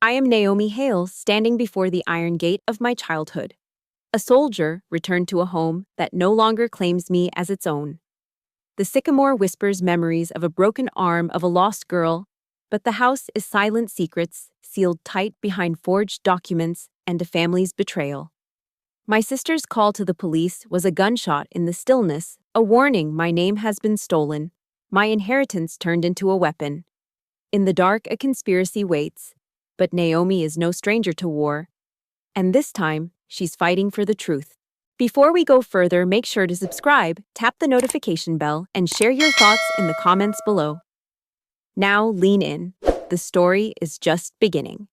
I am Naomi Hale, standing before the iron gate of my childhood. A soldier returned to a home that no longer claims me as its own. The sycamore whispers memories of a broken arm of a lost girl, but the house is silent secrets, sealed tight behind forged documents and a family's betrayal. My sister's call to the police was a gunshot in the stillness, a warning my name has been stolen, my inheritance turned into a weapon. In the dark, a conspiracy waits, but Naomi is no stranger to war. And this time, she's fighting for the truth. Before we go further, make sure to subscribe, tap the notification bell, and share your thoughts in the comments below. Now lean in. The story is just beginning.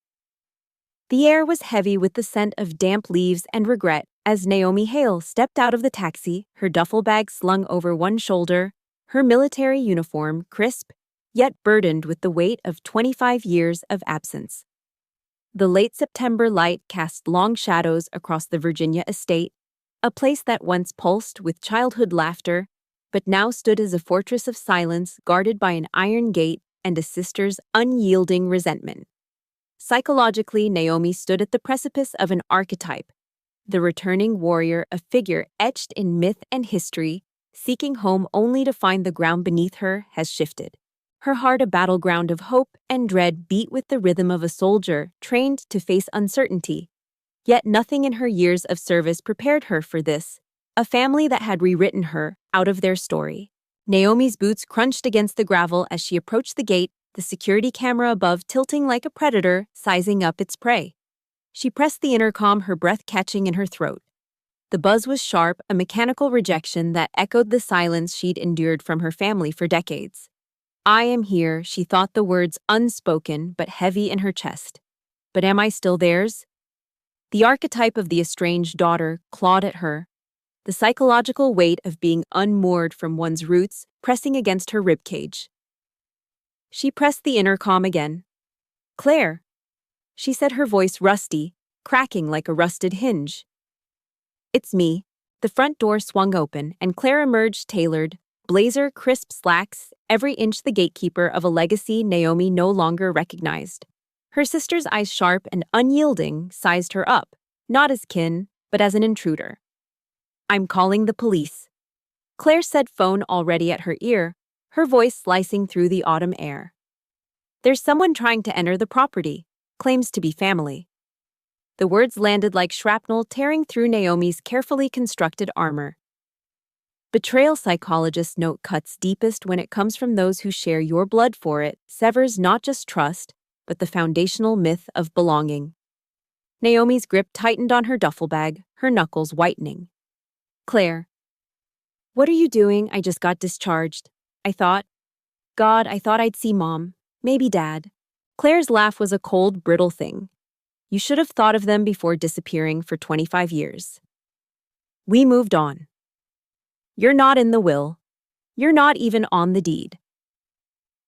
The air was heavy with the scent of damp leaves and regret as Naomi Hale stepped out of the taxi, her duffel bag slung over one shoulder, her military uniform crisp, yet burdened with the weight of 25 years of absence. The late September light cast long shadows across the Virginia estate, a place that once pulsed with childhood laughter, but now stood as a fortress of silence guarded by an iron gate and a sister's unyielding resentment. Psychologically, Naomi stood at the precipice of an archetype, the returning warrior, a figure etched in myth and history, seeking home only to find the ground beneath her has shifted. Her heart a battleground of hope and dread beat with the rhythm of a soldier trained to face uncertainty. Yet nothing in her years of service prepared her for this, a family that had rewritten her out of their story. Naomi's boots crunched against the gravel as she approached the gate, the security camera above tilting like a predator, sizing up its prey. She pressed the intercom, her breath catching in her throat. The buzz was sharp, a mechanical rejection that echoed the silence she'd endured from her family for decades. I am here, she thought, the words unspoken but heavy in her chest. But am I still theirs? The archetype of the estranged daughter clawed at her, the psychological weight of being unmoored from one's roots pressing against her ribcage. She pressed the intercom again. "Claire," she said, her voice rusty, cracking like a rusted hinge. "It's me." The front door swung open, and Claire emerged, tailored, blazer, crisp slacks, every inch the gatekeeper of a legacy Naomi no longer recognized. Her sister's eyes, sharp and unyielding, sized her up, not as kin, but as an intruder. "I'm calling the police," Claire said, phone already at her ear, her voice slicing through the autumn air. "There's someone trying to enter the property, claims to be family." The words landed like shrapnel, tearing through Naomi's carefully constructed armor. Betrayal psychologists note cuts deepest when it comes from those who share your blood for it, severs not just trust, but the foundational myth of belonging. Naomi's grip tightened on her duffel bag, her knuckles whitening. "Claire, what are you doing? I just got discharged. I thought I'd see Mom, maybe Dad." Claire's laugh was a cold, brittle thing. "You should have thought of them before disappearing for 25 years. We moved on. You're not in the will. You're not even on the deed."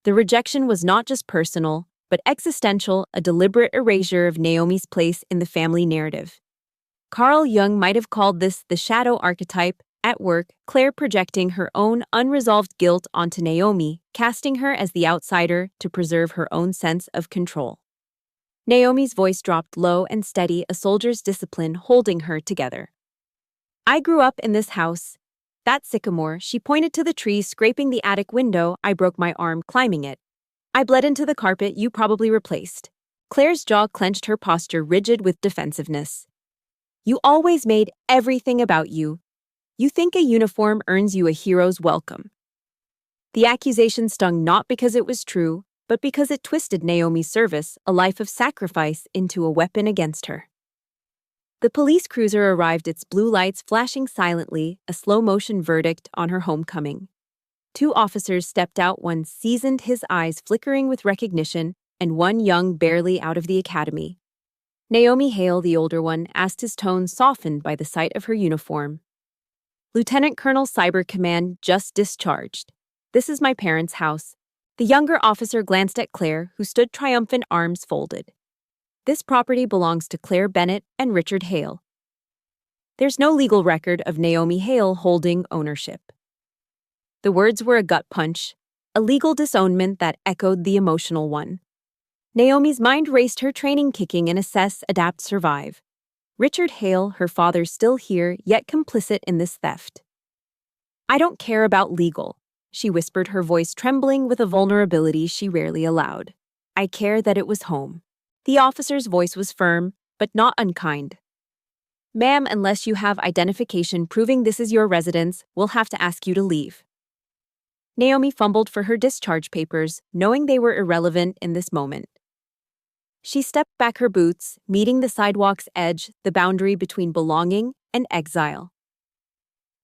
The rejection was not just personal, but existential, a deliberate erasure of Naomi's place in the family narrative. Carl Jung might have called this the shadow archetype. At work, Claire projecting her own unresolved guilt onto Naomi, casting her as the outsider to preserve her own sense of control. Naomi's voice dropped low and steady, a soldier's discipline holding her together. "I grew up in this house. That sycamore," she pointed to the tree scraping the attic window. "I broke my arm climbing it. I bled into the carpet you probably replaced." Claire's jaw clenched, her posture rigid with defensiveness. "You always made everything about you. You think a uniform earns you a hero's welcome." The accusation stung not because it was true, but because it twisted Naomi's service, a life of sacrifice, into a weapon against her. The police cruiser arrived, its blue lights flashing silently, a slow-motion verdict on her homecoming. Two officers stepped out, one seasoned, his eyes flickering with recognition, and one young, barely out of the academy. Naomi Hale, the older one, asked, his tone softened by the sight of her uniform. "Lieutenant Colonel, Cyber Command, just discharged. This is my parents' house." The younger officer glanced at Claire, who stood triumphant, arms folded. "This property belongs to Claire Bennett and Richard Hale. There's no legal record of Naomi Hale holding ownership." The words were a gut punch, a legal disownment that echoed the emotional one. Naomi's mind raced, her training kicking in assess, adapt, survive. Richard Hale, her father, still here, yet complicit in this theft. I don't care about legal, she whispered, her voice trembling with a vulnerability she rarely allowed. I care that it was home. The officer's voice was firm, but not unkind. Ma'am, unless you have identification proving this is your residence, we'll have to ask you to leave. Naomi fumbled for her discharge papers, knowing they were irrelevant in this moment. She stepped back, her boots meeting the sidewalk's edge, the boundary between belonging and exile.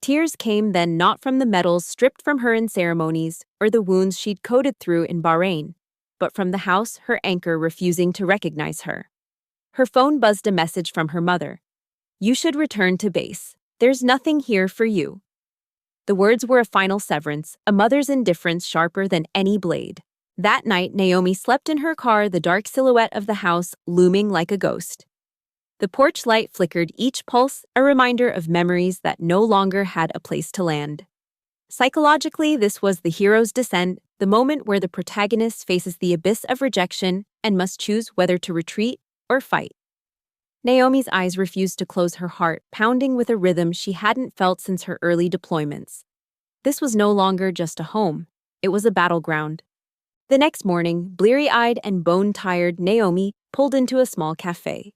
Tears came then, not from the medals stripped from her in ceremonies or the wounds she'd coded through in Bahrain, but from the house, her anchor refusing to recognize her. Her phone buzzed, a message from her mother. You should return to base. There's nothing here for you. The words were a final severance, a mother's indifference sharper than any blade. That night, Naomi slept in her car, the dark silhouette of the house looming like a ghost. The porch light flickered, each pulse a reminder of memories that no longer had a place to land. Psychologically, this was the hero's descent, the moment where the protagonist faces the abyss of rejection and must choose whether to retreat or fight. Naomi's eyes refused to close, her heart pounding with a rhythm she hadn't felt since her early deployments. This was no longer just a home, it was a battleground. The next morning, bleary-eyed and bone-tired, Naomi pulled into a small cafe.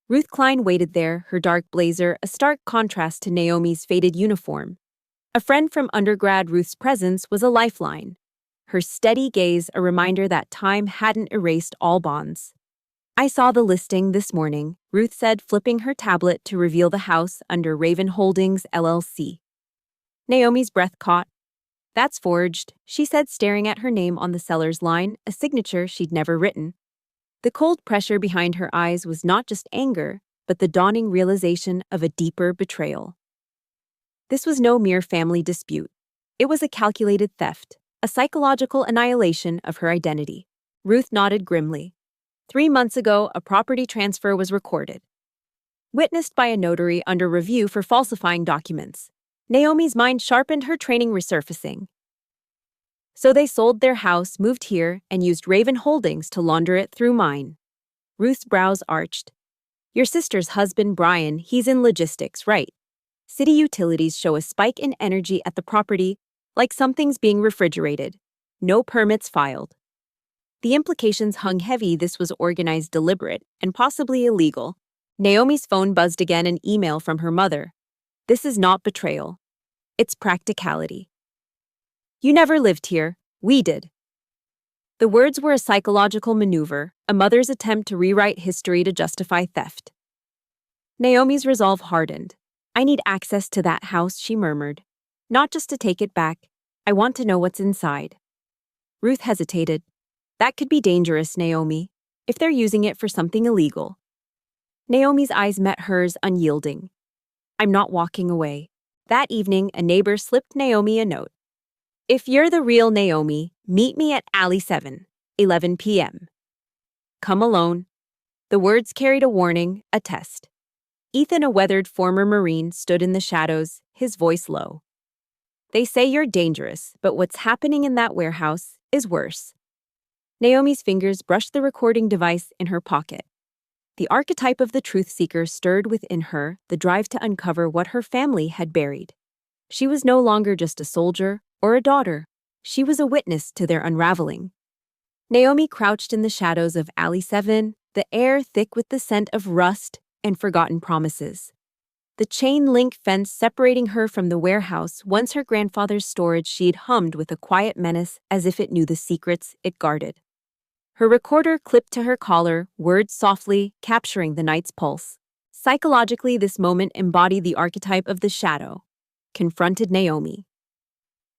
Ruth Klein waited there, her dark blazer a stark contrast to Naomi's faded uniform. A friend from undergrad, Ruth's presence was a lifeline. Her steady gaze a reminder that time hadn't erased all bonds. I saw the listing this morning, Ruth said, flipping her tablet to reveal the house under Raven Holdings, LLC. Naomi's breath caught. That's forged, she said, staring at her name on the seller's line, a signature she'd never written. The cold pressure behind her eyes was not just anger, but the dawning realization of a deeper betrayal. This was no mere family dispute. It was a calculated theft, a psychological annihilation of her identity. Ruth nodded grimly. 3 months ago, a property transfer was recorded, witnessed by a notary under review for falsifying documents. Naomi's mind sharpened, her training resurfacing. So they sold their house, moved here, and used Raven Holdings to launder it through mine. Ruth's brows arched. Your sister's husband, Brian, he's in logistics, right? City utilities show a spike in energy at the property, like something's being refrigerated. No permits filed. The implications hung heavy. This was organized, deliberate, and possibly illegal. Naomi's phone buzzed again, an email from her mother. This is not betrayal. It's practicality. You never lived here. We did. The words were a psychological maneuver, a mother's attempt to rewrite history to justify theft. Naomi's resolve hardened. I need access to that house, she murmured. Not just to take it back. I want to know what's inside. Ruth hesitated. That could be dangerous, Naomi, if they're using it for something illegal. Naomi's eyes met hers, unyielding. I'm not walking away. That evening, a neighbor slipped Naomi a note. If you're the real Naomi, meet me at Alley 7, 11 p.m. Come alone. The words carried a warning, a test. Ethan, a weathered former Marine, stood in the shadows, his voice low. They say you're dangerous, but what's happening in that warehouse is worse. Naomi's fingers brushed the recording device in her pocket. The archetype of the truth seeker stirred within her, the drive to uncover what her family had buried. She was no longer just a soldier or a daughter. She was a witness to their unraveling. Naomi crouched in the shadows of Alley 7, the air thick with the scent of rust and forgotten promises. The chain-link fence separating her from the warehouse, once her grandfather's storage, she'd hummed with a quiet menace as if it knew the secrets it guarded. Her recorder clipped to her collar, words softly, capturing the night's pulse. Psychologically, this moment embodied the archetype of the shadow, confronted Naomi.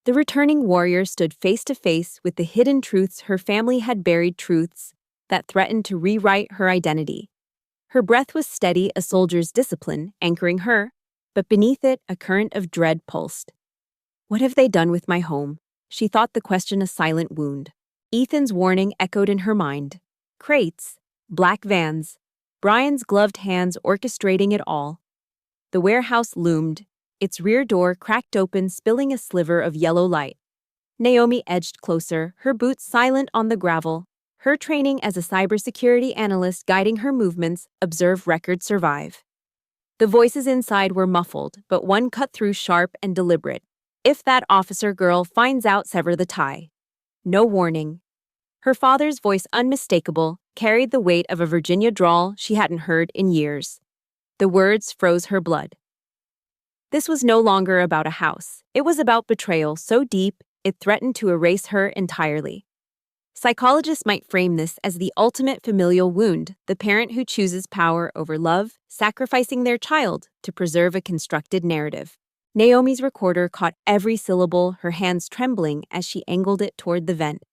The returning warrior stood face to face with the hidden truths her family had buried, truths that threatened to rewrite her identity. Her breath was steady, a soldier's discipline, anchoring her, but beneath it, a current of dread pulsed. What have they done with my home? She thought, the question a silent wound. Ethan's warning echoed in her mind. Crates, black vans, Brian's gloved hands orchestrating it all. The warehouse loomed, its rear door cracked open, spilling a sliver of yellow light. Naomi edged closer, her boots silent on the gravel. Her training as a cybersecurity analyst guiding her movements, observe record survive. The voices inside were muffled, but one cut through sharp and deliberate. If that officer girl finds out, sever the tie. No warning. Her father's voice, unmistakable, carried the weight of a Virginia drawl she hadn't heard in years. The words froze her blood. This was no longer about a house. It was about betrayal so deep it threatened to erase her entirely. Psychologists might frame this as the ultimate familial wound, the parent who chooses power over love, sacrificing their child to preserve a constructed narrative. Naomi's recorder caught every syllable, her hands trembling as she angled it toward the vent.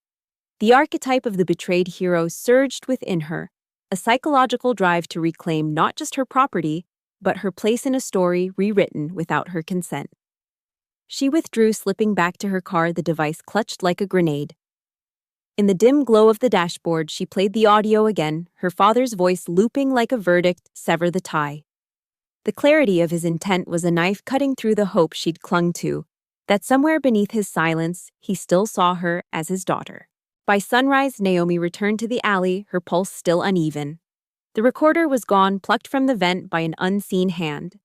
The archetype of the betrayed hero surged within her, a psychological drive to reclaim not just her property, but her place in a story rewritten without her consent. She withdrew, slipping back to her car, the device clutched like a grenade. In the dim glow of the dashboard, she played the audio again, her father's voice looping like a verdict, sever the tie. The clarity of his intent was a knife cutting through the hope she'd clung to, that somewhere beneath his silence, he still saw her as his daughter. By sunrise, Naomi returned to the alley, her pulse still uneven. The recorder was gone, plucked from the vent by an unseen hand.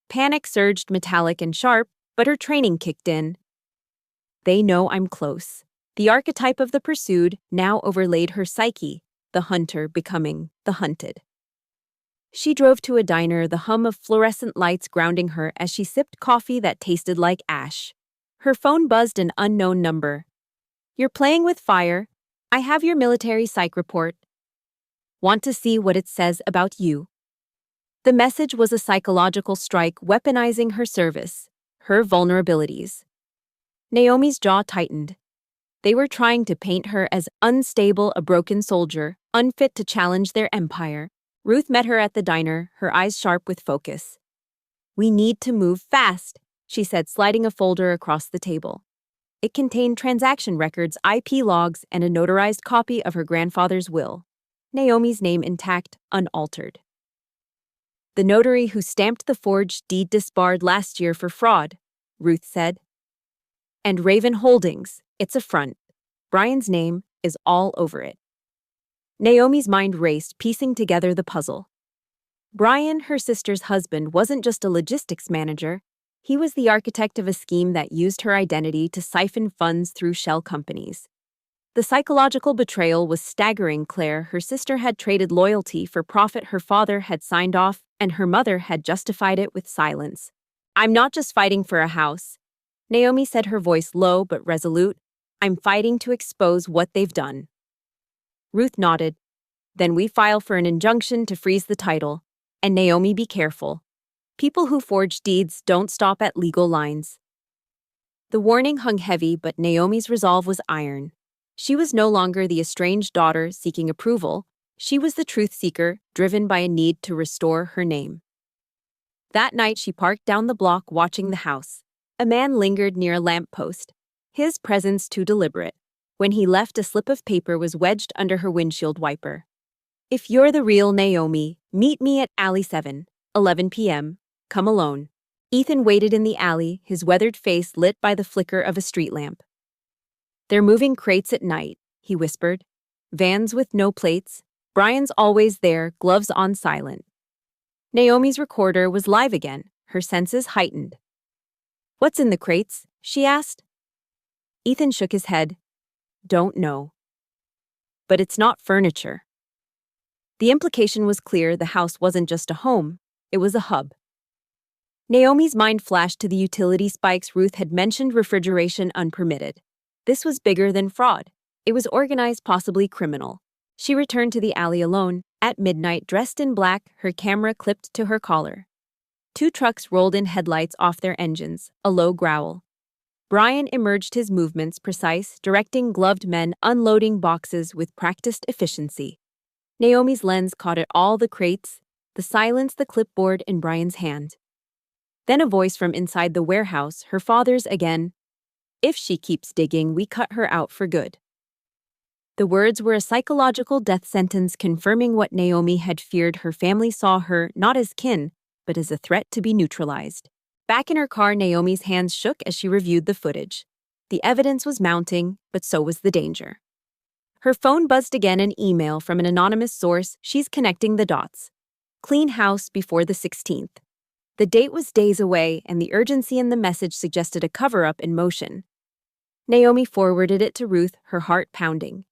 Panic surged, metallic and sharp, but her training kicked in. They know I'm close. The archetype of the pursued now overlaid her psyche, the hunter becoming the hunted. She drove to a diner, the hum of fluorescent lights grounding her as she sipped coffee that tasted like ash. Her phone buzzed, an unknown number. "You're playing with fire. I have your military psych report. Want to see what it says about you?" The message was a psychological strike, weaponizing her service, her vulnerabilities. Naomi's jaw tightened. They were trying to paint her as unstable, a broken soldier, unfit to challenge their empire. Ruth met her at the diner, her eyes sharp with focus. "We need to move fast," she said, sliding a folder across the table. It contained transaction records, IP logs, and a notarized copy of her grandfather's will. Naomi's name intact, unaltered. "The notary who stamped the forged deed disbarred last year for fraud," Ruth said. "And Raven Holdings, it's a front. Brian's name is all over it." Naomi's mind raced, piecing together the puzzle. Brian, her sister's husband, wasn't just a logistics manager. He was the architect of a scheme that used her identity to siphon funds through shell companies. The psychological betrayal was staggering. Claire, her sister, had traded loyalty for profit her father had signed off, and her mother had justified it with silence. "I'm not just fighting for a house," Naomi said, her voice low but resolute. "I'm fighting to expose what they've done." Ruth nodded. "Then we file for an injunction to freeze the title. And Naomi, be careful. People who forge deeds don't stop at legal lines." The warning hung heavy, but Naomi's resolve was iron. She was no longer the estranged daughter seeking approval. She was the truth seeker, driven by a need to restore her name. That night, she parked down the block, watching the house. A man lingered near a lamppost, his presence too deliberate. When he left, a slip of paper was wedged under her windshield wiper. "If you're the real Naomi, meet me at Alley 7, 11 p.m. Come alone." Ethan waited in the alley, his weathered face lit by the flicker of a street lamp. "They're moving crates at night," he whispered. "Vans with no plates. Brian's always there, gloves on, silent." Naomi's recorder was live again, her senses heightened. "What's in the crates?" she asked. Ethan shook his head. "Don't know. But it's not furniture." The implication was clear. The house wasn't just a home, it was a hub. Naomi's mind flashed to the utility spikes Ruth had mentioned, refrigeration unpermitted. This was bigger than fraud. It was organized, possibly criminal. She returned to the alley alone, at midnight, dressed in black, her camera clipped to her collar. 2 trucks rolled in, headlights off their engines, a low growl. Brian emerged, his movements precise, directing gloved men, unloading boxes with practiced efficiency. Naomi's lens caught it all, the crates, the silence, the clipboard in Brian's hand. Then a voice from inside the warehouse, her father's again. "If she keeps digging, we cut her out for good." The words were a psychological death sentence, confirming what Naomi had feared. Her family saw her not as kin, but as a threat to be neutralized. Back in her car, Naomi's hands shook as she reviewed the footage. The evidence was mounting, but so was the danger. Her phone buzzed again, an email from an anonymous source. She's connecting the dots. Clean house before the 16th. The date was days away, and the urgency in the message suggested a cover-up in motion. Naomi forwarded it to Ruth, her heart pounding.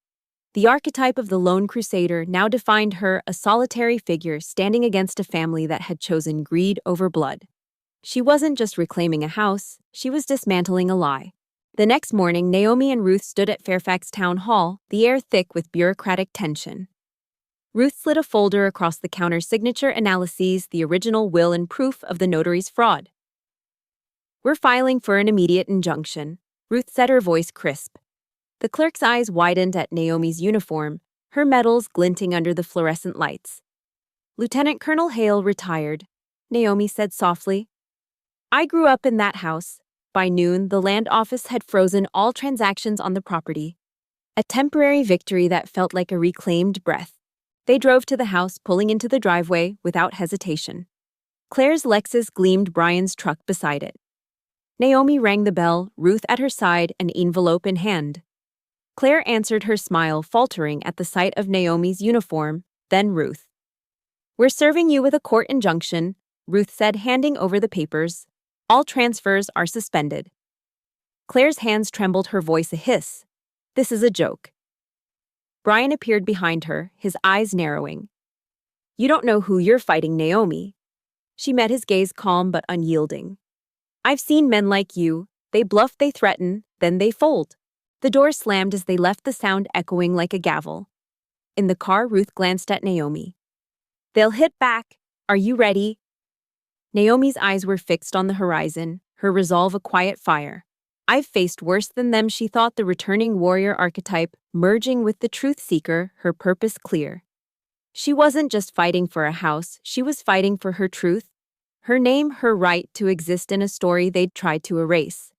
The archetype of the lone crusader now defined her, a solitary figure standing against a family that had chosen greed over blood. She wasn't just reclaiming a house, she was dismantling a lie. The next morning, Naomi and Ruth stood at Fairfax Town Hall, the air thick with bureaucratic tension. Ruth slid a folder across the counter. Signature analyses, the original will and proof of the notary's fraud. "We're filing for an immediate injunction," Ruth said, her voice crisp. The clerk's eyes widened at Naomi's uniform, her medals glinting under the fluorescent lights. "Lieutenant Colonel Hale retired," Naomi said softly. "I grew up in that house." By noon, the land office had frozen all transactions on the property. A temporary victory that felt like a reclaimed breath. They drove to the house, pulling into the driveway without hesitation. Claire's Lexus gleamed, Brian's truck beside it. Naomi rang the bell, Ruth at her side, an envelope in hand. Claire answered, her smile faltering at the sight of Naomi's uniform, then Ruth. "We're serving you with a court injunction," Ruth said, handing over the papers. "All transfers are suspended." Claire's hands trembled, her voice a hiss. "This is a joke." Brian appeared behind her, his eyes narrowing. "You don't know who you're fighting, Naomi." She met his gaze, calm but unyielding. "I've seen men like you. They bluff, they threaten, then they fold." The door slammed as they left, the sound echoing like a gavel. In the car, Ruth glanced at Naomi. "They'll hit back. Are you ready?" Naomi's eyes were fixed on the horizon, her resolve a quiet fire. "I've faced worse than them," she thought, the returning warrior archetype merging with the truth seeker, her purpose clear. She wasn't just fighting for a house, she was fighting for her truth, her name, her right to exist in a story they'd tried to erase.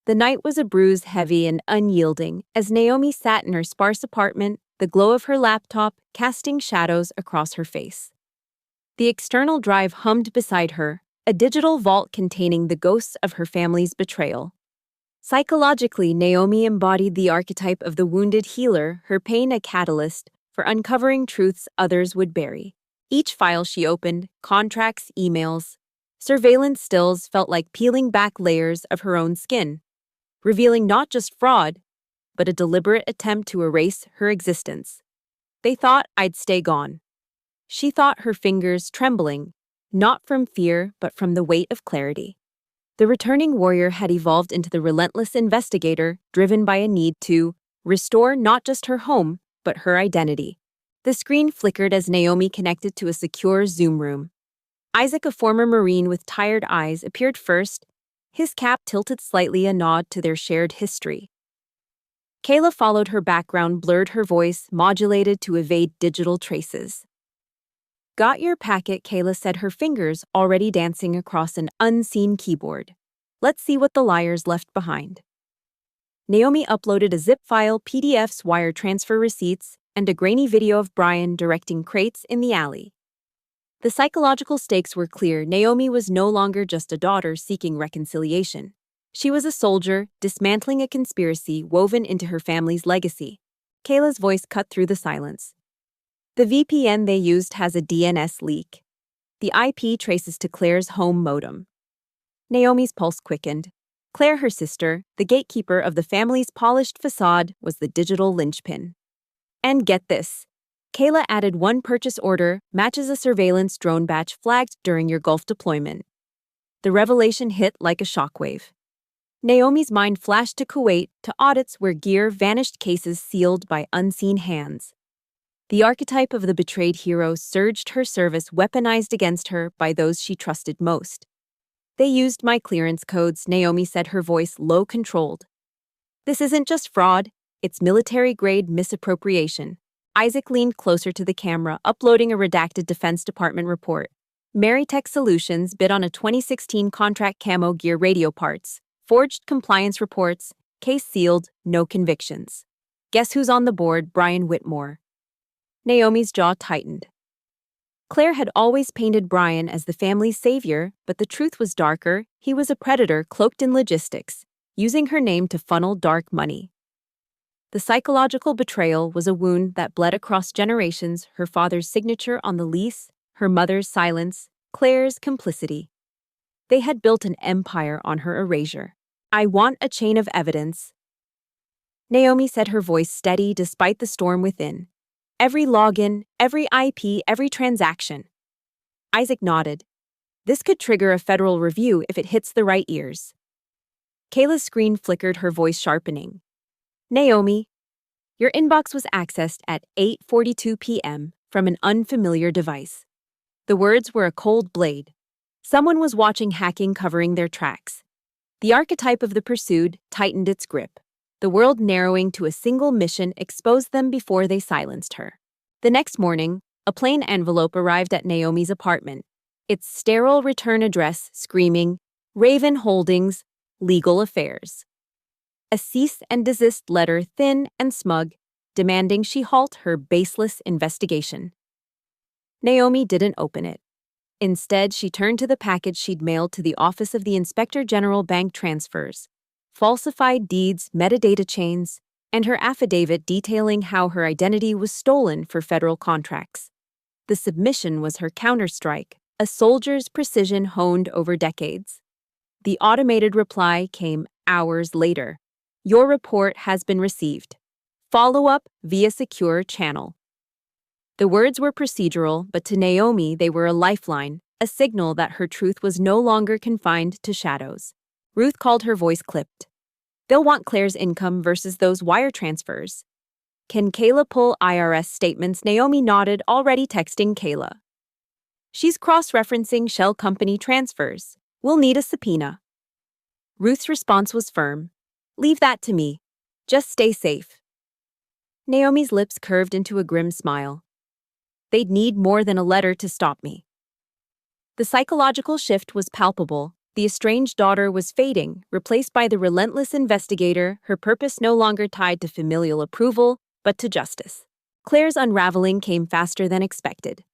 The night was a bruise, heavy and unyielding, as Naomi sat in her sparse apartment, the glow of her laptop casting shadows across her face. The external drive hummed beside her, a digital vault containing the ghosts of her family's betrayal. Psychologically, Naomi embodied the archetype of the wounded healer, her pain a catalyst for uncovering truths others would bury. Each file she opened, contracts, emails, surveillance stills, felt like peeling back layers of her own skin, revealing not just fraud, but a deliberate attempt to erase her existence. "They thought I'd stay gone." She thought, her fingers trembling, not from fear but from the weight of clarity. The returning warrior had evolved into the relentless investigator, driven by a need to restore not just her home, but her identity. The screen flickered as Naomi connected to a secure Zoom room. Isaac, a former Marine with tired eyes, appeared first, his cap tilted slightly, a nod to their shared history. Kayla followed, her background blurred, her voice modulated to evade digital traces. "Got your packet," Kayla said, her fingers already dancing across an unseen keyboard. "Let's see what the liars left behind." Naomi uploaded a zip file, PDFs, wire transfer receipts, and a grainy video of Brian directing crates in the alley. The psychological stakes were clear. Naomi was no longer just a daughter seeking reconciliation. She was a soldier, dismantling a conspiracy woven into her family's legacy. Kayla's voice cut through the silence. "The VPN they used has a DNS leak. The IP traces to Claire's home modem." Naomi's pulse quickened. Claire, her sister, the gatekeeper of the family's polished facade, was the digital linchpin. And get this. Kayla added one purchase order, matches a surveillance drone batch flagged during your Gulf deployment. The revelation hit like a shockwave. Naomi's mind flashed to Kuwait, to audits where gear vanished, cases sealed by unseen hands. The archetype of the betrayed hero surged, her service weaponized against her by those she trusted most. "They used my clearance codes," Naomi said, her voice low, controlled. "This isn't just fraud, it's military-grade misappropriation." Isaac leaned closer to the camera, uploading a redacted Defense Department report. Maritech Solutions bid on a 2016 contract, camo gear, radio parts, forged compliance reports, case sealed, no convictions. Guess who's on the board? Brian Whitmore. Naomi's jaw tightened. Claire had always painted Brian as the family's savior, but the truth was darker. He was a predator cloaked in logistics, using her name to funnel dark money. The psychological betrayal was a wound that bled across generations: her father's signature on the lease, her mother's silence, Claire's complicity. They had built an empire on her erasure. "I want a chain of evidence," Naomi said, her voice steady despite the storm within. "Every login, every IP, every transaction." Isaac nodded. "This could trigger a federal review if it hits the right ears." Kayla's screen flickered, her voice sharpening. "Naomi, your inbox was accessed at 8:42 p.m. from an unfamiliar device." The words were a cold blade. Someone was watching, hacking, covering their tracks. The archetype of the pursued tightened its grip. The world narrowing to a single mission exposed them before they silenced her. The next morning, a plain envelope arrived at Naomi's apartment, its sterile return address screaming, "Raven Holdings, Legal Affairs." A cease and desist letter, thin and smug, demanding she halt her baseless investigation. Naomi didn't open it. Instead, she turned to the package she'd mailed to the Office of the Inspector General: bank transfers, falsified deeds, metadata chains, and her affidavit detailing how her identity was stolen for federal contracts. The submission was her counterstrike, a soldier's precision honed over decades. The automated reply came hours later. "Your report has been received. Follow up via secure channel." The words were procedural, but to Naomi they were a lifeline, a signal that her truth was no longer confined to shadows. Ruth called, her voice clipped. "They'll want Claire's income versus those wire transfers. Can Kayla pull IRS statements?" Naomi nodded, already texting Kayla. "She's cross-referencing shell company transfers. We'll need a subpoena." Ruth's response was firm. "Leave that to me. Just stay safe." Naomi's lips curved into a grim smile. "They'd need more than a letter to stop me." The psychological shift was palpable. The estranged daughter was fading, replaced by the relentless investigator, her purpose no longer tied to familial approval, but to justice. Claire's unraveling came faster than expected.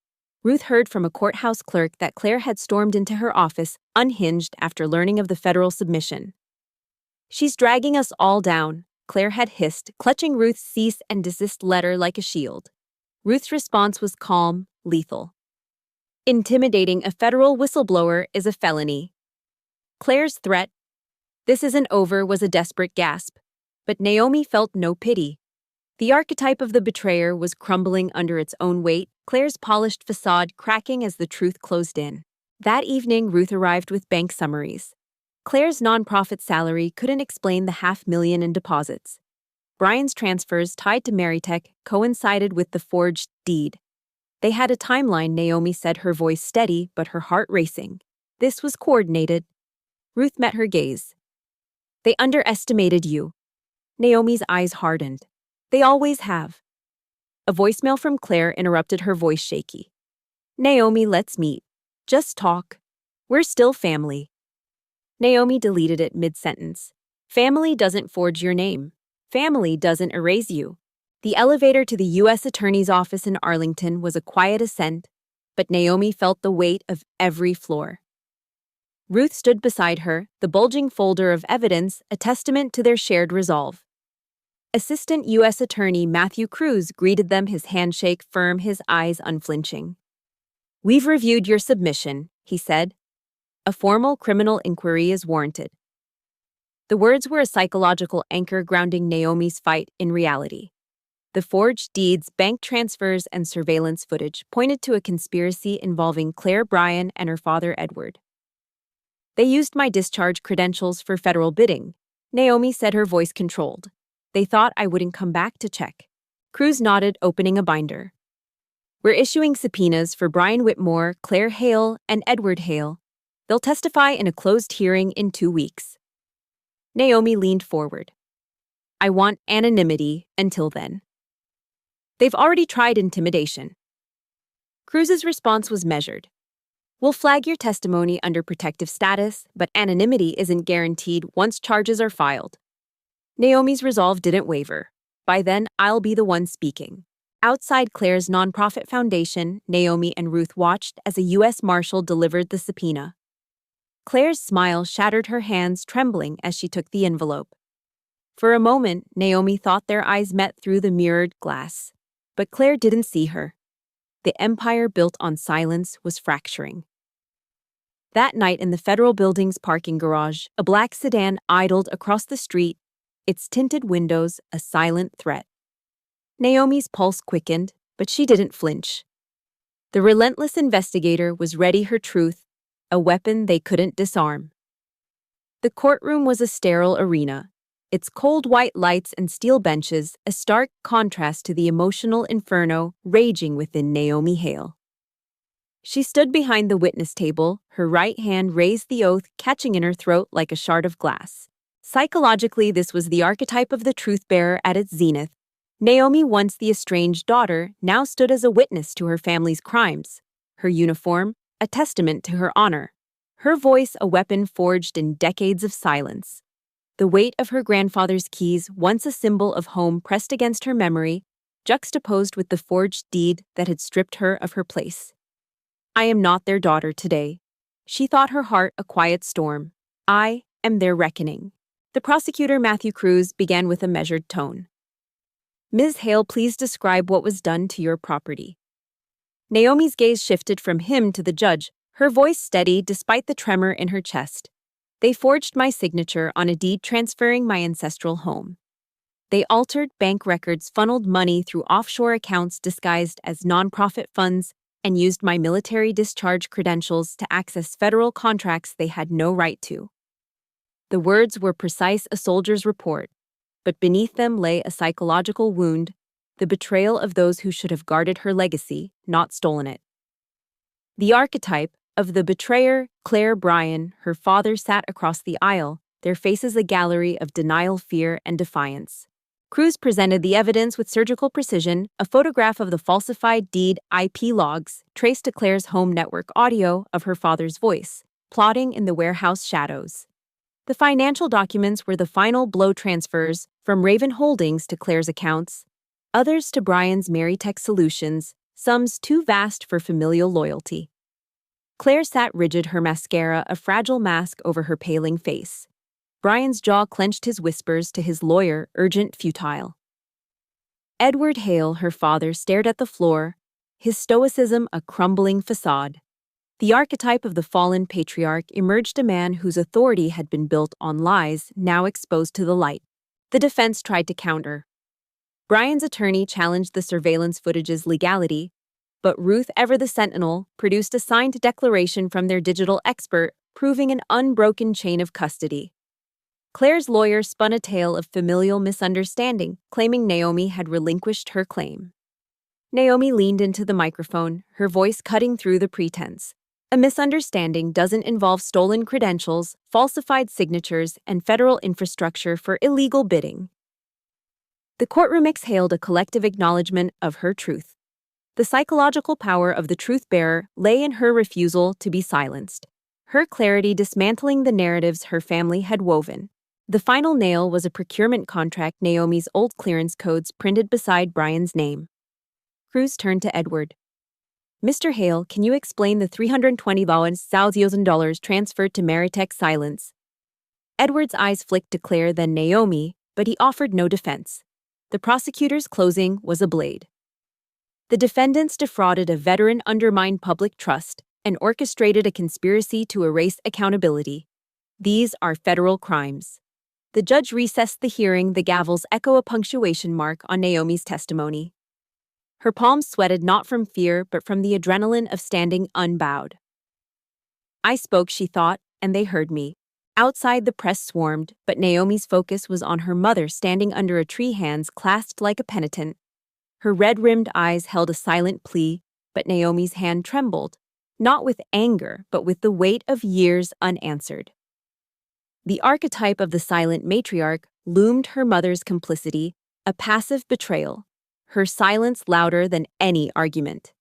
Ruth heard from a courthouse clerk that Claire had stormed into her office, unhinged after learning of the federal submission. "She's dragging us all down," Claire had hissed, clutching Ruth's cease and desist letter like a shield. Ruth's response was calm, lethal. "Intimidating a federal whistleblower is a felony." Claire's threat, "This isn't over," was a desperate gasp. But Naomi felt no pity. The archetype of the betrayer was crumbling under its own weight, Claire's polished facade cracking as the truth closed in. That evening, Ruth arrived with bank summaries. Claire's nonprofit salary couldn't explain the $500,000 in deposits. Brian's transfers tied to Meritech coincided with the forged deed. They had a timeline, Naomi said, her voice steady but her heart racing. "This was coordinated." Ruth met her gaze. "They underestimated you." Naomi's eyes hardened. "They always have." A voicemail from Claire interrupted, her voice shaky. "Naomi, let's meet. Just talk. We're still family." Naomi deleted it mid-sentence. "Family doesn't forge your name. Family doesn't erase you." The elevator to the U.S. Attorney's office in Arlington was a quiet ascent, but Naomi felt the weight of every floor. Ruth stood beside her, the bulging folder of evidence a testament to their shared resolve. Assistant U.S. Attorney Matthew Cruz greeted them, his handshake firm, his eyes unflinching. "We've reviewed your submission," he said. "A formal criminal inquiry is warranted." The words were a psychological anchor grounding Naomi's fight in reality. The forged deeds, bank transfers, and surveillance footage pointed to a conspiracy involving Claire Bryan and her father Edward. "They used my discharge credentials for federal bidding," Naomi said, her voice controlled. "They thought I wouldn't come back to check." Cruz nodded, opening a binder. "We're issuing subpoenas for Brian Whitmore, Claire Hale, and Edward Hale. They'll testify in a closed hearing in 2 weeks." Naomi leaned forward. "I want anonymity until then." "They've already tried intimidation." Cruz's response was measured. "We'll flag your testimony under protective status, but anonymity isn't guaranteed once charges are filed." Naomi's resolve didn't waver. "By then, I'll be the one speaking." Outside Claire's nonprofit foundation, Naomi and Ruth watched as a U.S. Marshal delivered the subpoena. Claire's smile shattered, her hands trembling as she took the envelope. For a moment, Naomi thought their eyes met through the mirrored glass. But Claire didn't see her. The empire built on silence was fracturing. That night in the federal building's parking garage, a black sedan idled across the street, its tinted windows a silent threat. Naomi's pulse quickened, but she didn't flinch. The relentless investigator was ready her truth, a weapon they couldn't disarm. The courtroom was a sterile arena, its cold white lights and steel benches a stark contrast to the emotional inferno raging within Naomi Hale. She stood behind the witness table, her right hand raised the oath catching in her throat like a shard of glass. Psychologically, this was the archetype of the truth-bearer at its zenith. Naomi, once the estranged daughter, now stood as a witness to her family's crimes, her uniform a testament to her honor, her voice a weapon forged in decades of silence. The weight of her grandfather's keys, once a symbol of home pressed against her memory, juxtaposed with the forged deed that had stripped her of her place. I am not their daughter today. She thought her heart a quiet storm. I am their reckoning. The prosecutor, Matthew Cruz, began with a measured tone. Ms. Hale, please describe what was done to your property. Naomi's gaze shifted from him to the judge, her voice steady despite the tremor in her chest. They forged my signature on a deed transferring my ancestral home. They altered bank records, funneled money through offshore accounts disguised as nonprofit funds, and used my military discharge credentials to access federal contracts they had no right to. The words were precise, a soldier's report, but beneath them lay a psychological wound, the betrayal of those who should have guarded her legacy, not stolen it. The archetype of the betrayer, Claire Bryan, her father sat across the aisle, their faces a gallery of denial, fear, and defiance. Cruz presented the evidence with surgical precision, a photograph of the falsified deed IP logs traced to Claire's home network audio of her father's voice, plotting in the warehouse shadows. The financial documents were the final blow, transfers from Raven Holdings to Claire's accounts, others to Bryan's Meritech Solutions, sums too vast for familial loyalty. Claire sat rigid, her mascara a fragile mask over her paling face. Bryan's jaw clenched, his whispers to his lawyer urgent, futile. Edward Hale, her father, stared at the floor, his stoicism a crumbling facade. The archetype of the fallen patriarch emerged, a man whose authority had been built on lies now exposed to the light. The defense tried to counter. Bryan's attorney challenged the surveillance footage's legality, but Ruth Ever, the Sentinel, produced a signed declaration from their digital expert proving an unbroken chain of custody. Claire's lawyer spun a tale of familial misunderstanding, claiming Naomi had relinquished her claim. Naomi leaned into the microphone, her voice cutting through the pretense. A misunderstanding doesn't involve stolen credentials, falsified signatures, and federal infrastructure for illegal bidding. The courtroom exhaled a collective acknowledgement of her truth. The psychological power of the truth-bearer lay in her refusal to be silenced, her clarity dismantling the narratives her family had woven. The final nail was a procurement contract, Naomi's old clearance codes printed beside Bryan's name. Cruz turned to Edward. Mr. Hale, can you explain the $320,000 transferred to Meritech Silence? Edward's eyes flicked to Claire, then Naomi, but he offered no defense. The prosecutor's closing was a blade. The defendants defrauded a veteran, undermined public trust, and orchestrated a conspiracy to erase accountability. These are federal crimes. The judge recessed the hearing, the gavels echo a punctuation mark on Naomi's testimony. Her palms sweated not from fear but from the adrenaline of standing unbowed. I spoke, she thought, and they heard me. Outside, the press swarmed, but Naomi's focus was on her mother standing under a tree, hands clasped like a penitent. Her red-rimmed eyes held a silent plea, but Naomi's hand trembled, not with anger, but with the weight of years unanswered. The archetype of the silent matriarch loomed, her mother's complicity, a passive betrayal, her silence louder than any argument.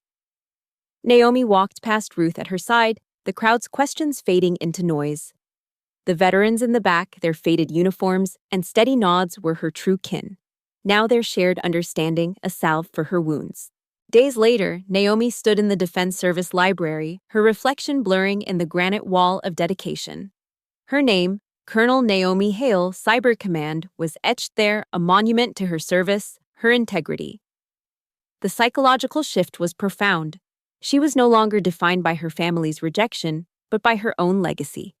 Naomi walked past Ruth at her side, the crowd's questions fading into noise. The veterans in the back, their faded uniforms and steady nods were her true kin. Now their shared understanding, a salve for her wounds. Days later, Naomi stood in the Defense Service library, her reflection blurring in the granite wall of dedication. Her name, Colonel Naomi Hale, Cyber Command, was etched there, a monument to her service, her integrity. The psychological shift was profound. She was no longer defined by her family's rejection, but by her own legacy.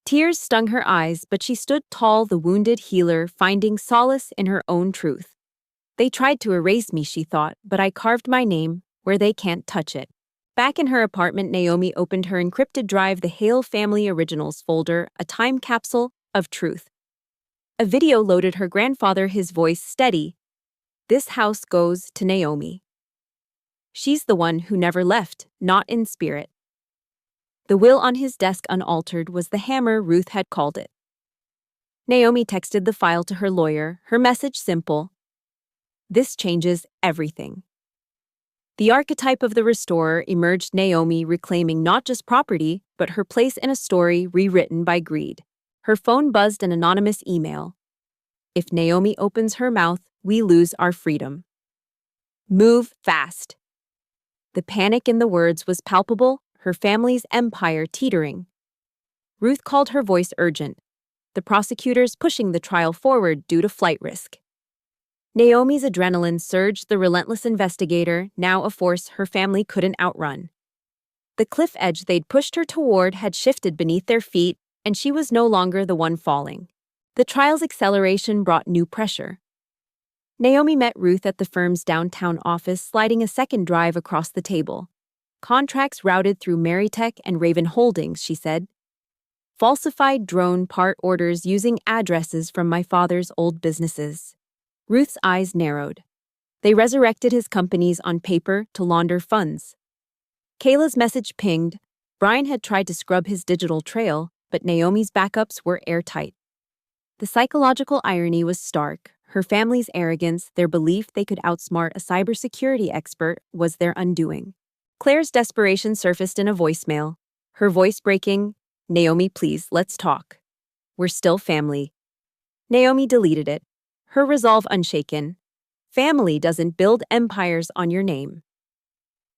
Tears stung her eyes, but she stood tall, the wounded healer, finding solace in her own truth. They tried to erase me, she thought, but I carved my name where they can't touch it. Back in her apartment, Naomi opened her encrypted drive, the Hale Family Originals folder, a time capsule of truth. A video loaded, her grandfather, his voice steady. This house goes to Naomi. She's the one who never left, not in spirit. The will on his desk unaltered was the hammer Ruth had called it. Naomi texted the file to her lawyer, her message simple. This changes everything. The archetype of the restorer emerged, Naomi reclaiming not just property, but her place in a story rewritten by greed. Her phone buzzed, an anonymous email. If Naomi opens her mouth, we lose our freedom. Move fast. The panic in the words was palpable, her family's empire teetering. Ruth called, her voice urgent. The prosecutors pushing the trial forward due to flight risk. Naomi's adrenaline surged, the relentless investigator, now a force her family couldn't outrun. The cliff edge they'd pushed her toward had shifted beneath their feet, and she was no longer the one falling. The trial's acceleration brought new pressure. Naomi met Ruth at the firm's downtown office, sliding a second drive across the table. Contracts routed through Meritech and Raven Holdings, she said. Falsified drone part orders using addresses from my father's old businesses. Ruth's eyes narrowed. They resurrected his companies on paper to launder funds. Kayla's message pinged. Brian had tried to scrub his digital trail, but Naomi's backups were airtight. The psychological irony was stark. Her family's arrogance, their belief they could outsmart a cybersecurity expert, was their undoing. Claire's desperation surfaced in a voicemail, her voice breaking. Naomi, please, let's talk. We're still family. Naomi deleted it, her resolve unshaken. Family doesn't build empires on your name.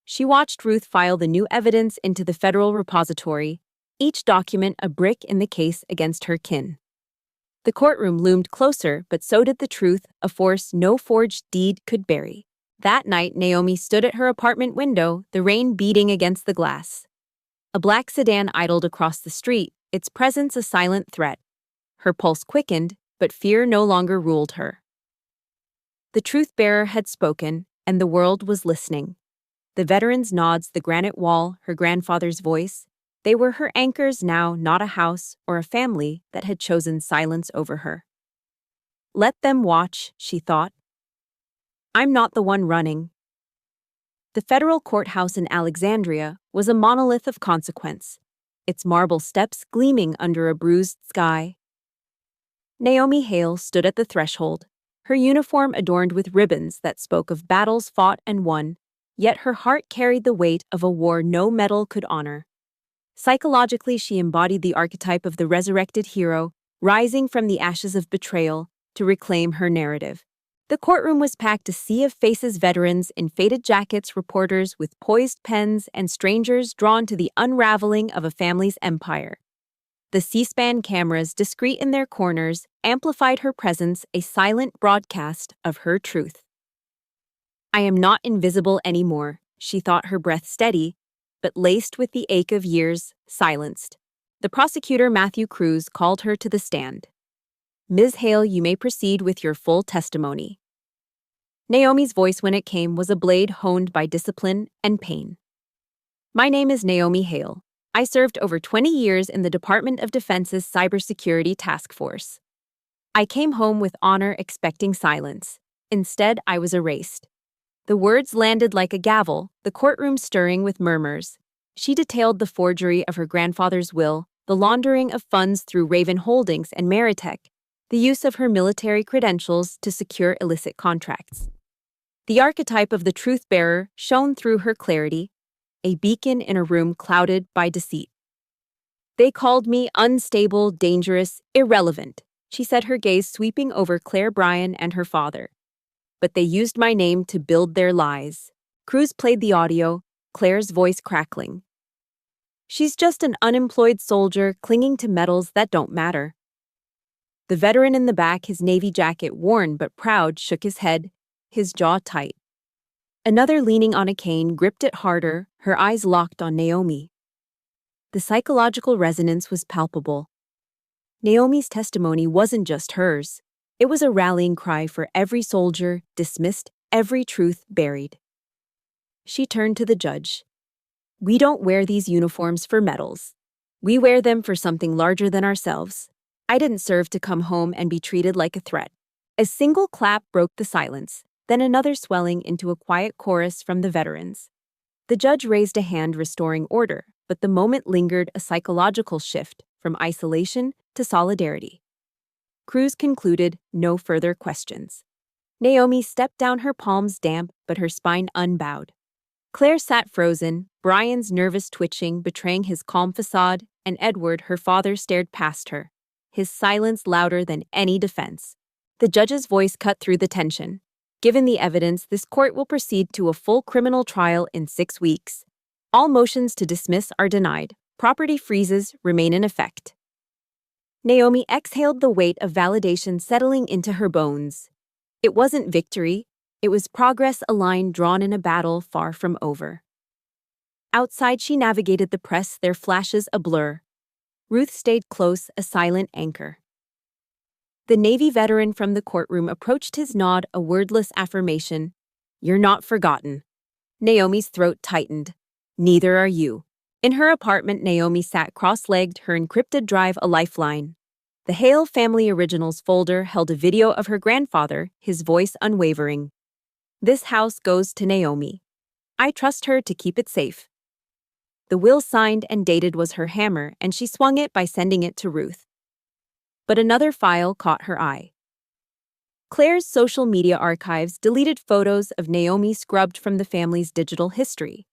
She watched Ruth file the new evidence into the federal repository, each document a brick in the case against her kin. The courtroom loomed closer, but so did the truth, a force no forged deed could bury. That night, Naomi stood at her apartment window, the rain beating against the glass. A black sedan idled across the street, its presence a silent threat. Her pulse quickened, but fear no longer ruled her. The truth-bearer had spoken, and the world was listening. The veteran's nods, the granite wall, her grandfather's voice, they were her anchors now, not a house or a family that had chosen silence over her. Let them watch, she thought. I'm not the one running. The federal courthouse in Alexandria was a monolith of consequence, its marble steps gleaming under a bruised sky. Naomi Hale stood at the threshold, her uniform adorned with ribbons that spoke of battles fought and won, yet her heart carried the weight of a war no medal could honor. Psychologically, she embodied the archetype of the resurrected hero, rising from the ashes of betrayal to reclaim her narrative. The courtroom was packed, a sea of faces, veterans in faded jackets, reporters with poised pens, and strangers drawn to the unraveling of a family's empire. The C-SPAN cameras, discreet in their corners, amplified her presence, a silent broadcast of her truth. I am not invisible anymore, she thought, her breath steady, but laced with the ache of years, silenced. The prosecutor, Matthew Cruz, called her to the stand. Ms. Hale, you may proceed with your full testimony. Naomi's voice, when it came, was a blade honed by discipline and pain. My name is Naomi Hale. I served over 20 years in the Department of Defense's Cybersecurity Task Force. I came home with honor, expecting silence. Instead, I was erased. The words landed like a gavel, the courtroom stirring with murmurs. She detailed the forgery of her grandfather's will, the laundering of funds through Raven Holdings and Meritech, the use of her military credentials to secure illicit contracts. The archetype of the truth-bearer shone through her clarity, a beacon in a room clouded by deceit. They called me unstable, dangerous, irrelevant, she said, her gaze sweeping over Claire Bryan and her father. But they used my name to build their lies. Cruz played the audio, Claire's voice crackling. She's just an unemployed soldier clinging to medals that don't matter. The veteran in the back, his navy jacket worn but proud, shook his head, his jaw tight. Another, leaning on a cane, gripped it harder, her eyes locked on Naomi. The psychological resonance was palpable. Naomi's testimony wasn't just hers. It was a rallying cry for every soldier dismissed, every truth buried. She turned to the judge. "We don't wear these uniforms for medals. We wear them for something larger than ourselves. I didn't serve to come home and be treated like a threat." A single clap broke the silence, then another, swelling into a quiet chorus from the veterans. The judge raised a hand, restoring order, but the moment lingered, a psychological shift from isolation to solidarity. Cruz concluded, no further questions. Naomi stepped down, her palms damp but her spine unbowed. Claire sat frozen, Brian's nervous twitching betraying his calm facade, and Edward, her father, stared past her, his silence louder than any defense. The judge's voice cut through the tension. "Given the evidence, this court will proceed to a full criminal trial in 6 weeks. All motions to dismiss are denied. Property freezes remain in effect." Naomi exhaled, the weight of validation settling into her bones. It wasn't victory. It was progress, a line drawn in a battle far from over. Outside, she navigated the press, their flashes a blur. Ruth stayed close, a silent anchor. The Navy veteran from the courtroom approached, his nod a wordless affirmation. "You're not forgotten." Naomi's throat tightened. "Neither are you." In her apartment, Naomi sat cross-legged, her encrypted drive a lifeline. The Hale Family Originals folder held a video of her grandfather, his voice unwavering. "This house goes to Naomi. I trust her to keep it safe." The will, signed and dated, was her hammer, and she swung it by sending it to Ruth. But another file caught her eye. Claire's social media archives, deleted photos of Naomi scrubbed from the family's digital history.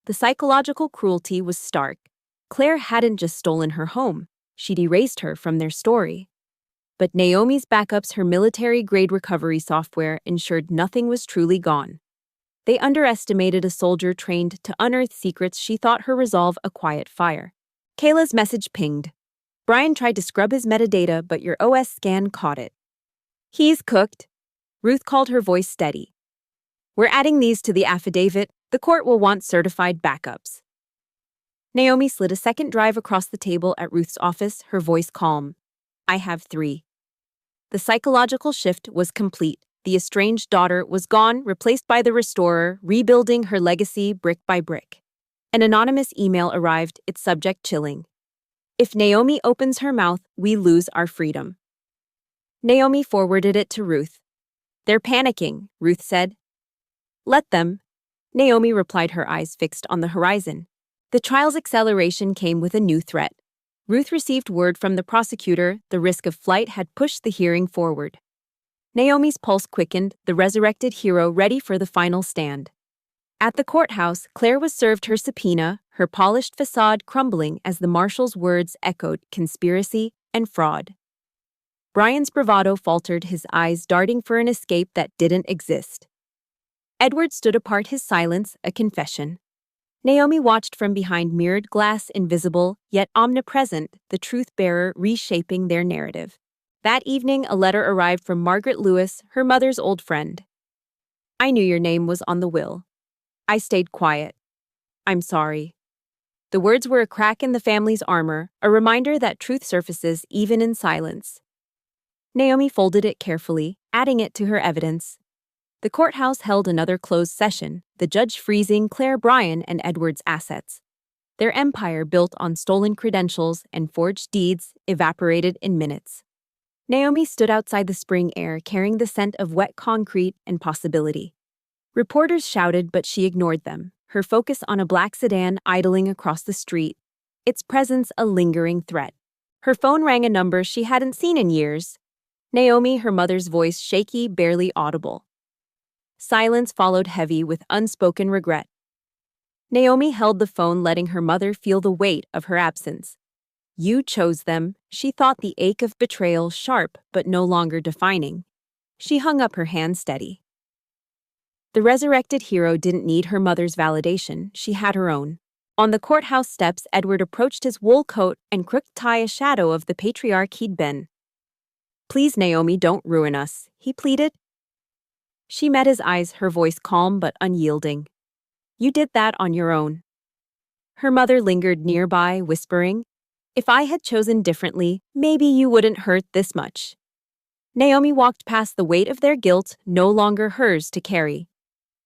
The psychological cruelty was stark. Claire hadn't just stolen her home, she'd erased her from their story. But Naomi's backups, her military-grade recovery software, ensured nothing was truly gone. They underestimated a soldier trained to unearth secrets. She thought her resolve a quiet fire. Kayla's message pinged. "Brian tried to scrub his metadata, but your OS scan caught it." "He's cooked." Ruth called, her voice steady. "We're adding these to the affidavit. The court will want certified backups." Naomi slid a second drive across the table at Ruth's office, her voice calm. "I have 3. The psychological shift was complete. The estranged daughter was gone, replaced by the restorer, rebuilding her legacy brick by brick. An anonymous email arrived, its subject chilling. "If Naomi opens her mouth, we lose our freedom." Naomi forwarded it to Ruth. "They're panicking," Ruth said. "Let them." Naomi replied, her eyes fixed on the horizon. The trial's acceleration came with a new threat. Ruth received word from the prosecutor the risk of flight had pushed the hearing forward. Naomi's pulse quickened, the resurrected hero ready for the final stand. At the courthouse, Claire was served her subpoena, her polished facade crumbling as the marshal's words echoed conspiracy and fraud. Brian's bravado faltered, his eyes darting for an escape that didn't exist. Edward stood apart, his silence a confession. Naomi watched from behind mirrored glass, invisible, yet omnipresent, the truth-bearer reshaping their narrative. That evening, a letter arrived from Margaret Lewis, her mother's old friend. "I knew your name was on the will. I stayed quiet. I'm sorry." The words were a crack in the family's armor, a reminder that truth surfaces even in silence. Naomi folded it carefully, adding it to her evidence. The courthouse held another closed session, the judge freezing Claire, Brian, and Edward's assets. Their empire, built on stolen credentials and forged deeds, evaporated in minutes. Naomi stood outside the spring air, carrying the scent of wet concrete and possibility. Reporters shouted, but she ignored them, her focus on a black sedan idling across the street, its presence a lingering threat. Her phone rang, a number she hadn't seen in years. Naomi, her mother's voice shaky, barely audible. Silence followed, heavy with unspoken regret. Naomi held the phone, letting her mother feel the weight of her absence. "You chose them," she thought, the ache of betrayal sharp but no longer defining. She hung up her hand steady. The resurrected hero didn't need her mother's validation, she had her own. On the courthouse steps, Edward approached his wool coat and crooked tie a shadow of the patriarch he'd been. "Please, Naomi, don't ruin us," he pleaded. She met his eyes, her voice calm but unyielding. "You did that on your own." Her mother lingered nearby, whispering, "If I had chosen differently, maybe you wouldn't hurt this much." Naomi walked past the weight of their guilt, no longer hers to carry.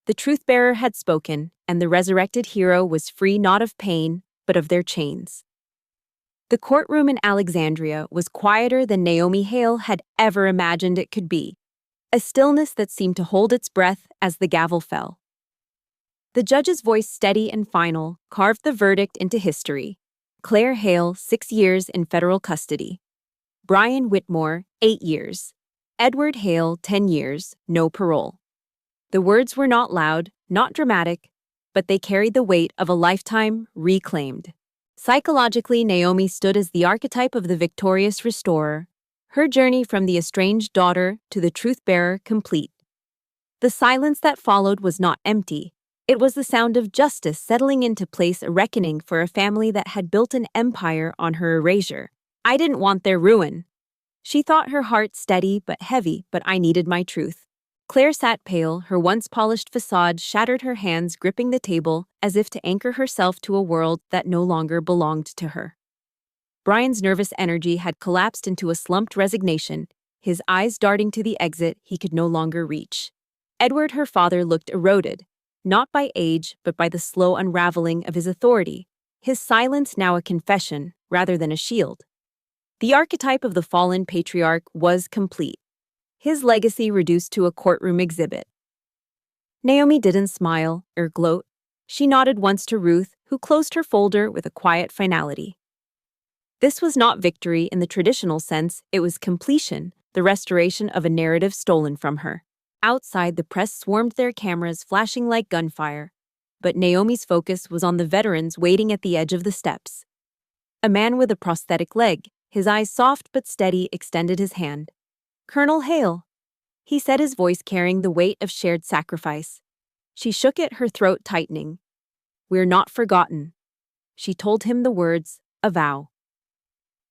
The truth-bearer had spoken, and the resurrected hero was free not of pain, but of their chains. The courtroom in Alexandria was quieter than Naomi Hale had ever imagined it could be, a stillness that seemed to hold its breath as the gavel fell. The judge's voice, steady and final, carved the verdict into history. Claire Hale, 6 years in federal custody. Brian Whitmore, 8 years. Edward Hale, 10 years, no parole. The words were not loud, not dramatic, but they carried the weight of a lifetime reclaimed. Psychologically, Naomi stood as the archetype of the victorious restorer, her journey from the estranged daughter to the truth-bearer complete. The silence that followed was not empty. It was the sound of justice settling into place, a reckoning for a family that had built an empire on her erasure. "I didn't want their ruin." She thought, her heart steady but heavy, "but I needed my truth." Claire sat pale, her once polished facade shattered, her hands gripping the table as if to anchor herself to a world that no longer belonged to her. Brian's nervous energy had collapsed into a slumped resignation, his eyes darting to the exit he could no longer reach. Edward, her father, looked eroded, not by age but by the slow unraveling of his authority, his silence now a confession rather than a shield. The archetype of the fallen patriarch was complete, his legacy reduced to a courtroom exhibit. Naomi didn't smile or gloat. She nodded once to Ruth, who closed her folder with a quiet finality. This was not victory in the traditional sense, it was completion, the restoration of a narrative stolen from her. Outside, the press swarmed, their cameras flashing like gunfire, but Naomi's focus was on the veterans waiting at the edge of the steps. A man with a prosthetic leg, his eyes soft but steady, extended his hand. "Colonel Hale," he said, his voice carrying the weight of shared sacrifice. She shook it, her throat tightening. "We're not forgotten." She told him the words, a vow.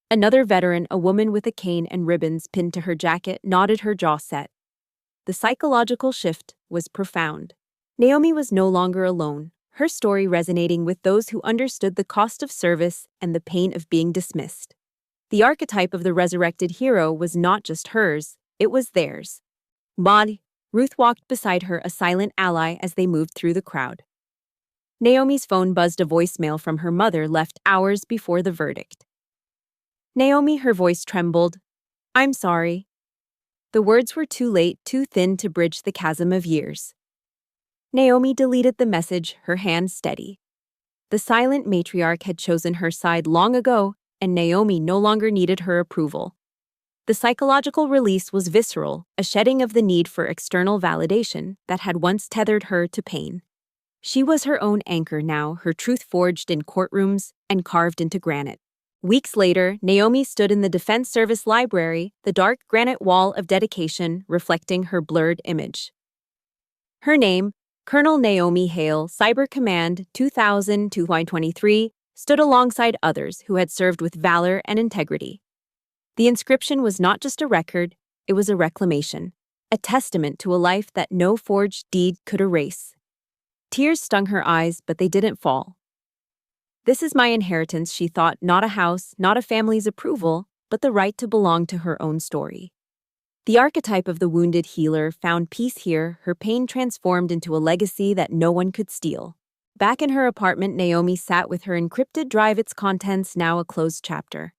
Another veteran, a woman with a cane and ribbons pinned to her jacket, nodded, her jaw set. The psychological shift was profound. Naomi was no longer alone, her story resonating with those who understood the cost of service and the pain of being dismissed. The archetype of the resurrected hero was not just hers, it was theirs. "Maud," Ruth walked beside her, a silent ally as they moved through the crowd. Naomi's phone buzzed, a voicemail from her mother left hours before the verdict. "Naomi," her voice trembled. "I'm sorry." The words were too late, too thin to bridge the chasm of years. Naomi deleted the message, her hand steady. The silent matriarch had chosen her side long ago, and Naomi no longer needed her approval. The psychological release was visceral, a shedding of the need for external validation that had once tethered her to pain. She was her own anchor now, her truth forged in courtrooms and carved into granite. Weeks later, Naomi stood in the Defense Service Library, the dark granite wall of dedication reflecting her blurred image. Her name, Colonel Naomi Hale, Cyber Command 2000-2023, stood alongside others who had served with valor and integrity. The inscription was not just a record, it was a reclamation, a testament to a life that no forged deed could erase. Tears stung her eyes, but they didn't fall. "This is my inheritance," she thought, "not a house, not a family's approval, but the right to belong to her own story." The archetype of the wounded healer found peace here, her pain transformed into a legacy that no one could steal. Back in her apartment, Naomi sat with her encrypted drive, its contents now a closed chapter.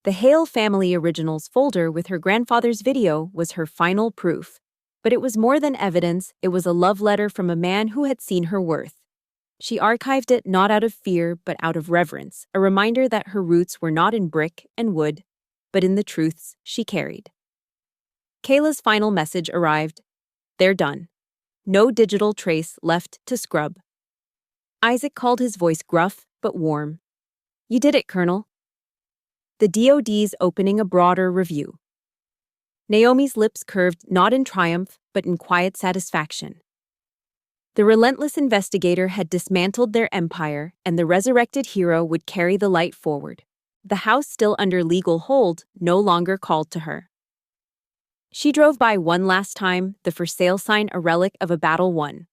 The Hale Family Originals folder with her grandfather's video was her final proof. But it was more than evidence, it was a love letter from a man who had seen her worth. She archived it not out of fear, but out of reverence, a reminder that her roots were not in brick and wood, but in the truths she carried. Kayla's final message arrived. "They're done. No digital trace left to scrub." Isaac called, his voice gruff but warm. "You did it, Colonel." The DoD's opening a broader review. Naomi's lips curved, not in triumph, but in quiet satisfaction. The relentless investigator had dismantled their empire, and the resurrected hero would carry the light forward. The house still under legal hold no longer called to her. She drove by one last time, the for sale sign a relic of a battle won.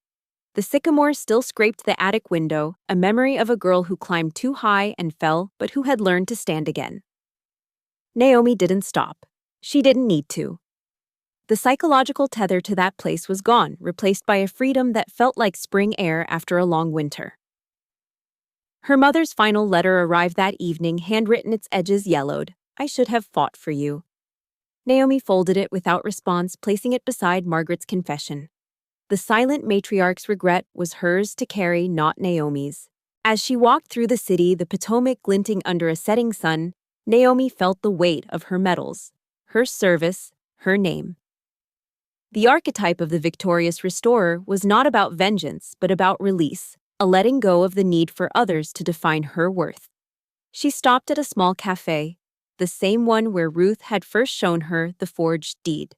The sycamore still scraped the attic window, a memory of a girl who climbed too high and fell, but who had learned to stand again. Naomi didn't stop. She didn't need to. The psychological tether to that place was gone, replaced by a freedom that felt like spring air after a long winter. Her mother's final letter arrived that evening, handwritten, its edges yellowed. "I should have fought for you." Naomi folded it without response, placing it beside Margaret's confession. The silent matriarch's regret was hers to carry, not Naomi's. As she walked through the city, the Potomac glinting under a setting sun, Naomi felt the weight of her medals, her service, her name. The archetype of the victorious restorer was not about vengeance, but about release, a letting go of the need for others to define her worth. She stopped at a small cafe, the same one where Ruth had first shown her the forged deed.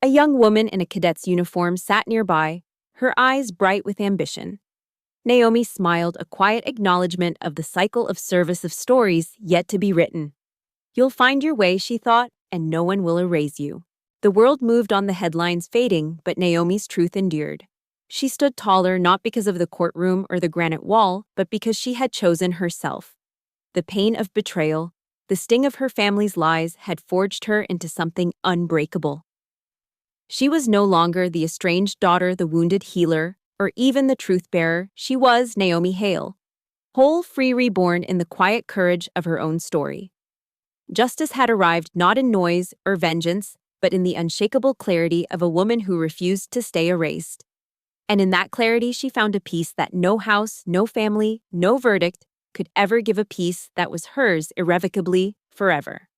A young woman in a cadet's uniform sat nearby, her eyes bright with ambition. Naomi smiled, a quiet acknowledgement of the cycle of service of stories yet to be written. "You'll find your way," she thought, "and no one will erase you." The world moved on, the headlines fading, but Naomi's truth endured. She stood taller not because of the courtroom or the granite wall, but because she had chosen herself. The pain of betrayal, the sting of her family's lies had forged her into something unbreakable. She was no longer the estranged daughter, the wounded healer, or even the truth-bearer. She was Naomi Hale, whole, free, reborn in the quiet courage of her own story. Justice had arrived not in noise or vengeance, but in the unshakable clarity of a woman who refused to stay erased. And in that clarity she found a peace that no house, no family, no verdict could ever give, a peace that was hers irrevocably, forever.